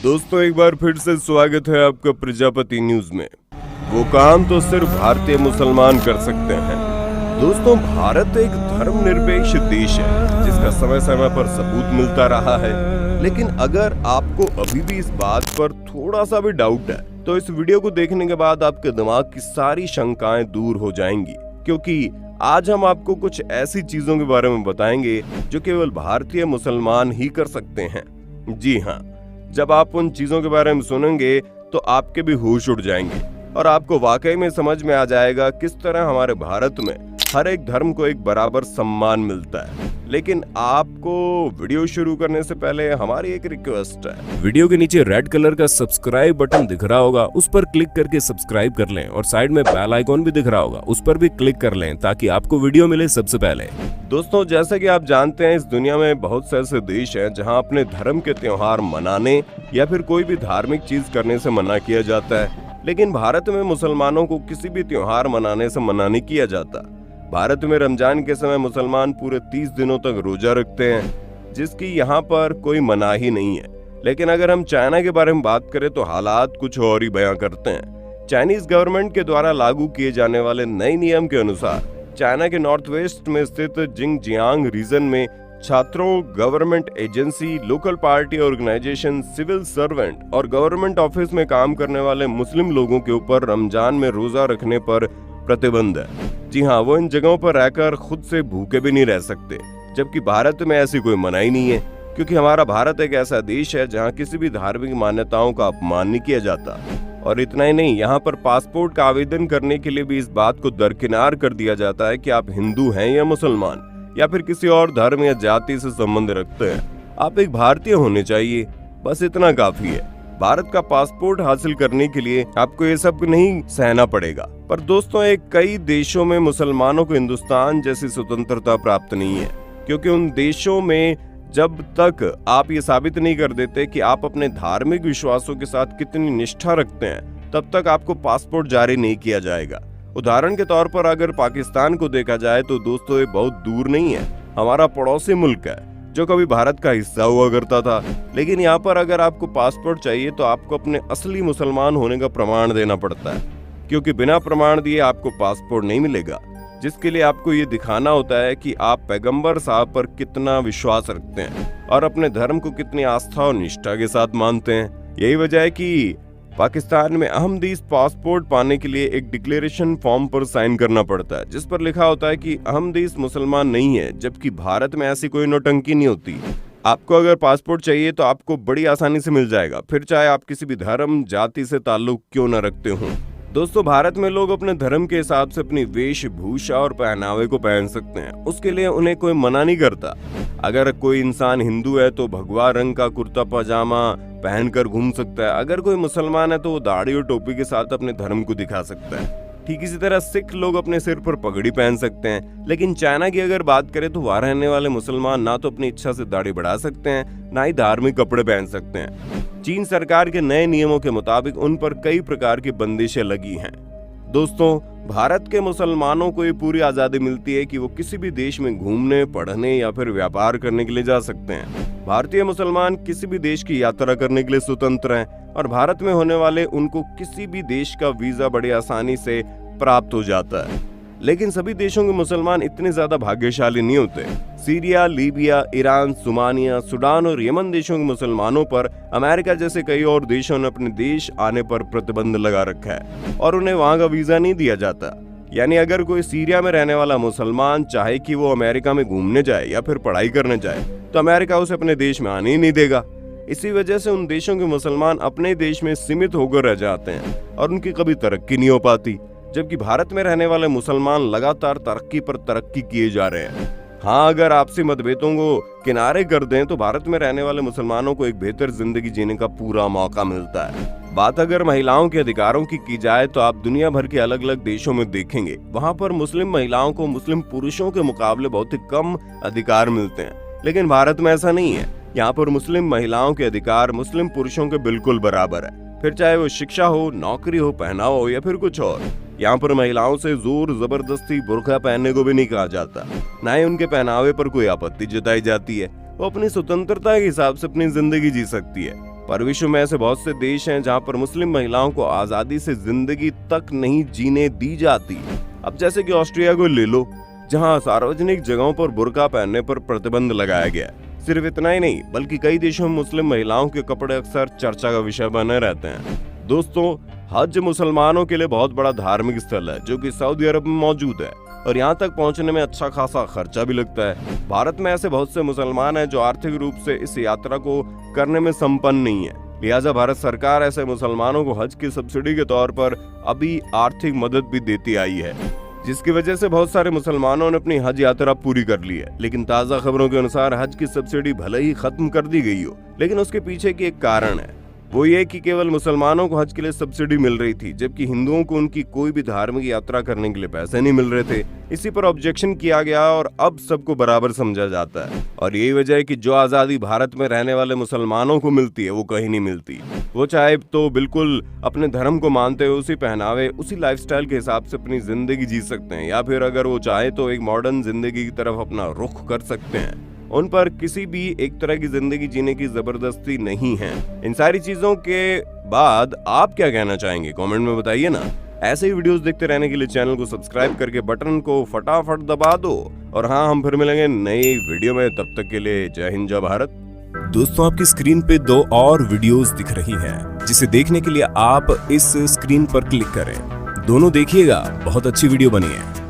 दोस्तों एक बार फिर से स्वागत है आपका प्रजापति न्यूज में। वो काम तो सिर्फ भारतीय मुसलमान कर सकते हैं। दोस्तों भारत एक धर्मनिरपेक्ष देश है जिसका समय समय पर सबूत मिलता रहा है, लेकिन अगर आपको अभी भी इस बात पर थोड़ा सा भी डाउट है तो इस वीडियो को देखने के बाद आपके दिमाग की सारी शंकाएं दूर हो जाएंगी, क्योंकि आज हम आपको कुछ ऐसी चीजों के बारे में बताएंगे जो केवल भारतीय मुसलमान ही कर सकते हैं। जी हाँ, जब आप उन चीजों के बारे में सुनेंगे तो आपके भी होश उड़ जाएंगे और आपको वाकई में समझ में आ जाएगा किस तरह हमारे भारत में हर एक धर्म को एक बराबर सम्मान मिलता है। लेकिन आपको वीडियो शुरू करने से पहले हमारी एक रिक्वेस्ट है। वीडियो के नीचे रेड कलर का सब्सक्राइब बटन दिख रहा होगा, उस पर क्लिक करके सब्सक्राइब कर लें और साइड में बेल आइकॉन भी दिख रहा होगा, उस पर भी क्लिक कर लें ताकि आपको वीडियो मिले सबसे पहले। दोस्तों जैसा कि आप जानते हैं, इस दुनिया में बहुत से ऐसे देश हैं जहां अपने धर्म के त्योहार मनाने या फिर कोई भी धार्मिक चीज करने से मना किया जाता है, लेकिन भारत में मुसलमानों को किसी भी त्योहार मनाने से मना नहीं किया जाता। भारत में रमजान के समय मुसलमान पूरे 30 दिनों तक रोजा रखते हैं, जिसकी यहाँ पर कोई मनाही नहीं है। लेकिन अगर हम चाइना के बारे में बात करें तो हालात कुछ और ही बयां करते हैं। चाइनीज गवर्नमेंट के द्वारा लागू किए जाने वाले नए नियम के अनुसार चाइना के नॉर्थ वेस्ट में स्थित जिंगजियांग रीजन में छात्रों, government agency, local party organisation, civil servant और गवर्नमेंट ऑफिस में काम करने वाले मुस्लिम लोगों के ऊपर रमजान में रोजा रखने पर प्रतिबंध है। जी हाँ, वो इन जगहों पर रहकर खुद से भूखे भी नहीं रह सकते, जबकि भारत में ऐसी कोई मनाही नहीं है, क्योंकि हमारा भारत एक ऐसा देश है जहाँ किसी भी धार्मिक मान्यताओं का अपमान नहीं किया जाता। और इतना ही नहीं, यहाँ पर पासपोर्ट का आवेदन करने के लिए भी इस बात को दरकिनार कर दिया जाता है कि आप हिंदू हैं या मुसलमान या फिर किसी और धर्म या जाति से संबंध रखते हैं। आप एक भारतीय होने चाहिए, बस इतना काफी है। भारत का पासपोर्ट हासिल करने के लिए आपको ये सब नहीं सहना पड़ेगा। पर दोस्तों कई देशों में मुसलमानों को हिंदुस्तान जैसी स्वतंत्रता प्राप्त नहीं है, क्योंकि उन देशों में जब तक आप ये साबित नहीं कर देते कि आप अपने धार्मिक विश्वासों के साथ कितनी निष्ठा रखते हैं, तब तक आपको पासपोर्ट जारी नहीं किया जाएगा। उदाहरण के तौर पर अगर पाकिस्तान को देखा जाए तो दोस्तों ये बहुत दूर नहीं है, हमारा पड़ोसी मुल्क है जो कभी भारत का हिस्सा हुआ करता था। लेकिन यहाँ पर अगर आपको पासपोर्ट चाहिए तो आपको अपने असली मुसलमान होने का प्रमाण देना पड़ता है, क्योंकि बिना प्रमाण दिए आपको पासपोर्ट नहीं मिलेगा, जिसके लिए आपको ये दिखाना होता है कि आप पैगंबर साहब पर कितना विश्वास रखते हैं और अपने धर्म को कितनी आस्था और निष्ठा के साथ मानते हैं। यही वजह है कि पाकिस्तान में अहमदीस पासपोर्ट पाने के लिए एक डिक्लेरेशन फॉर्म पर साइन करना पड़ता है, जिस पर लिखा होता है कि अहमदीस मुसलमान नहीं है, जबकि भारत में ऐसी कोई नौटंकी नहीं होती। आपको अगर पासपोर्ट चाहिए तो आपको बड़ी आसानी से मिल जाएगा, फिर चाहे आप किसी भी धर्म जाति से ताल्लुक क्यों न रखते हों। दोस्तों भारत में लोग अपने धर्म के हिसाब से अपनी वेशभूषा और पहनावे को पहन सकते हैं, उसके लिए उन्हें कोई मना नहीं करता। अगर कोई इंसान हिंदू है तो भगवा रंग का कुर्ता पजामा पहनकर घूम सकता है, अगर कोई मुसलमान है तो वो दाढ़ी और टोपी के साथ अपने धर्म को दिखा सकता है। ठीक इसी तरह सिख लोग अपने सिर पर पगड़ी पहन सकते हैं। लेकिन चाइना की अगर बात करें तो वहाँ रहने वाले मुसलमान ना तो अपनी इच्छा से दाढ़ी बढ़ा सकते हैं, ना ही धार्मिक कपड़े पहन सकते हैं। चीन सरकार के नए नियमों के मुताबिक उन पर कई प्रकार की बंदिशें लगी हैं। दोस्तों भारत के मुसलमानों को ये पूरी आजादी मिलती है कि वो किसी भी देश में घूमने, पढ़ने या फिर व्यापार करने के लिए जा सकते हैं। भारतीय मुसलमान किसी भी देश की यात्रा करने के लिए स्वतंत्र हैं और भारत में होने वाले उनको किसी भी देश का वीजा बड़ी आसानी से प्राप्त हो जाता है। लेकिन सभी देशों के मुसलमान इतने ज्यादा भाग्यशाली नहीं होते। Syria, Libya, Iran, Somalia, Sudan और यमन देशों के मुसलमानों पर अमेरिका जैसे कई और देशों ने अपने देश आने पर प्रतिबंध लगा रखा है और उन्हें वहां का वीजा नहीं दिया जाता। यानी अगर कोई सीरिया में रहने वाला मुसलमान चाहे कि वो अमेरिका में घूमने जाए या फिर पढ़ाई करने जाए तो अमेरिका उसे अपने देश में आने ही नहीं देगा। इसी वजह से उन देशों के मुसलमान अपने देश में सीमित होकर रह जाते हैं और उनकी कभी तरक्की नहीं हो पाती, जबकि भारत में रहने वाले मुसलमान लगातार तरक्की पर तरक्की किए जा रहे हैं। हाँ, अगर आपसी मतभेदों को किनारे कर दें तो भारत में रहने वाले मुसलमानों को एक बेहतर जिंदगी जीने का पूरा मौका मिलता है। बात अगर महिलाओं के अधिकारों की जाए तो आप दुनिया भर के अलग अलग देशों में देखेंगे, वहाँ पर मुस्लिम महिलाओं को मुस्लिम पुरुषों के मुकाबले बहुत ही कम अधिकार मिलते हैं। लेकिन भारत में ऐसा नहीं है। यहाँ पर मुस्लिम महिलाओं के अधिकार मुस्लिम पुरुषों के बिल्कुल बराबर है, फिर चाहे वो शिक्षा हो, नौकरी हो, पहनावा हो या फिर कुछ और। यहाँ पर महिलाओं से जोर जबरदस्ती बुर्का पहनने को भी नहीं कहा जाता, न ही उनके पहनावे पर कोई आपत्ति जताई जाती है। वो अपनी स्वतंत्रता के हिसाब से अपनी जिंदगी जी सकती है। पर विश्व में ऐसे बहुत से देश हैं जहां पर मुस्लिम महिलाओं को आजादी से जिंदगी तक नहीं जीने दी जाती। अब जैसे कि ऑस्ट्रिया को ले लो, जहां सार्वजनिक जगहों पर बुर्का पहनने पर प्रतिबंध लगाया गया। सिर्फ इतना ही नहीं, बल्कि कई देशों में मुस्लिम महिलाओं के कपड़े अक्सर चर्चा का विषय बने रहते हैं। दोस्तों, हज मुसलमानों के लिए बहुत बड़ा धार्मिक स्थल है जो कि सऊदी अरब में मौजूद है और यहाँ तक पहुँचने में अच्छा खासा खर्चा भी लगता है। भारत में ऐसे बहुत से मुसलमान हैं जो आर्थिक रूप से इस यात्रा को करने में संपन्न नहीं है। लिहाजा भारत सरकार ऐसे मुसलमानों को हज की सब्सिडी के तौर पर अभी आर्थिक मदद भी देती आई है, जिसकी वजह से बहुत सारे मुसलमानों ने अपनी हज यात्रा पूरी कर ली है। लेकिन ताज़ा खबरों के अनुसार हज की सब्सिडी भले ही खत्म कर दी गई हो, लेकिन उसके पीछे की एक कारण है। वो ये कि केवल मुसलमानों को हज के लिए सब्सिडी मिल रही थी, जबकि हिंदुओं को उनकी कोई भी धार्मिक यात्रा करने के लिए पैसे नहीं मिल रहे थे। इसी पर ऑब्जेक्शन किया गया और अब सबको बराबर समझा जाता है। और यही वजह है कि जो आज़ादी भारत में रहने वाले मुसलमानों को मिलती है वो कहीं नहीं मिलती। वो चाहे तो बिल्कुल अपने धर्म को मानते हुए उसी पहनावे, उसी लाइफस्टाइल के हिसाब से अपनी जिंदगी जी सकते हैं, या फिर अगर वो चाहे तो एक मॉडर्न जिंदगी की तरफ अपना रुख कर सकते हैं। उन पर किसी भी एक तरह की जिंदगी जीने की जबरदस्ती नहीं है। इन सारी चीजों के बाद आप क्या कहना चाहेंगे, कमेंट में बताइए ना। ऐसे ही वीडियोस देखते रहने के लिए चैनल को सब्सक्राइब करके बटन को फटाफट दबा दो। और हाँ, हम फिर मिलेंगे नई वीडियो में, तब तक के लिए जय हिंद जय भारत। दोस्तों, आपकी स्क्रीन पे 2 और वीडियोस दिख रही हैं, जिसे देखने के लिए आप इस स्क्रीन पर क्लिक करें। दोनों देखिएगा, बहुत अच्छी वीडियो बनी है।